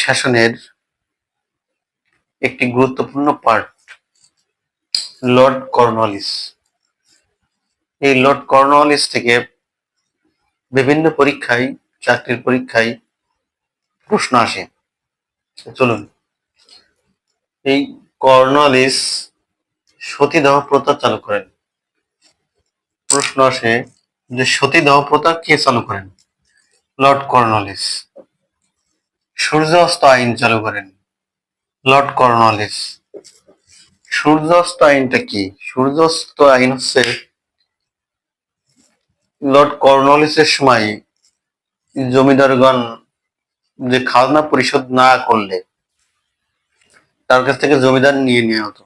শাসনের একটি গুরুত্বপূর্ণ পার্ট লর্ড কর্নওয়ালিস। এই লর্ড কর্নওয়ালিস থেকে বিভিন্ন পরীক্ষায়, চাকরির পরীক্ষায় প্রশ্ন আসে। চলুন, এই কর্নওয়ালিস সতীদাহ প্রথা চালু করেন। প্রশ্ন আসে যে সতীদাহ প্রথা কে চালু করেন? Lord Cornwallis. সূর্যাস্ত আইন চালু করেন লর্ড কর্নওয়ালিস। সূর্যাস্ত আইনটা কি? সূর্যাস্ত আইন হচ্ছে লর্ড কর্নওয়ালিসের সময় জমিদারগণ যে খাজনা পরিশোধ না করলে তার কাছ থেকে জমিদার নিয়ে নেওয়া হতো,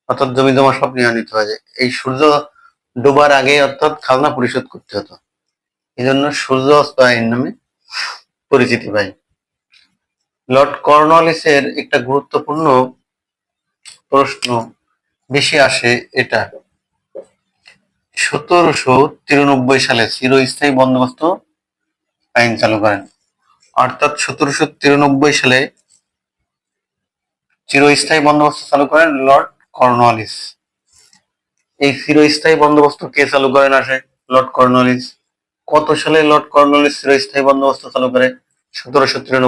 অর্থাৎ জমি জমা সব নিয়ে নিতে হয়। এই সূর্য ডোবার আগে অর্থাৎ খাজনা পরিশোধ করতে হতো, এই জন্য সূর্য অস্ত আইন নামে পরিচিতি পায়। লর্ড কর্নওয়ালিসের একটা গুরুত্বপূর্ণ প্রশ্ন বেশি আসে এটা 1793 সালে চিরস্থায়ী বন্দোবস্ত আইন চালু করেন। অর্থাৎ 1793 সালে চিরস্থায়ী বন্দোবস্ত চালু করেন লর্ড কর্নওয়ালিস। এই চিরস্থায়ী বন্দোবস্ত কে চালু করেন আসে? Lord Cornwallis. কত সালে লর্ড কর্নওয়ালিস চিরস্থায়ী বন্দোবস্ত চালু করে? 1793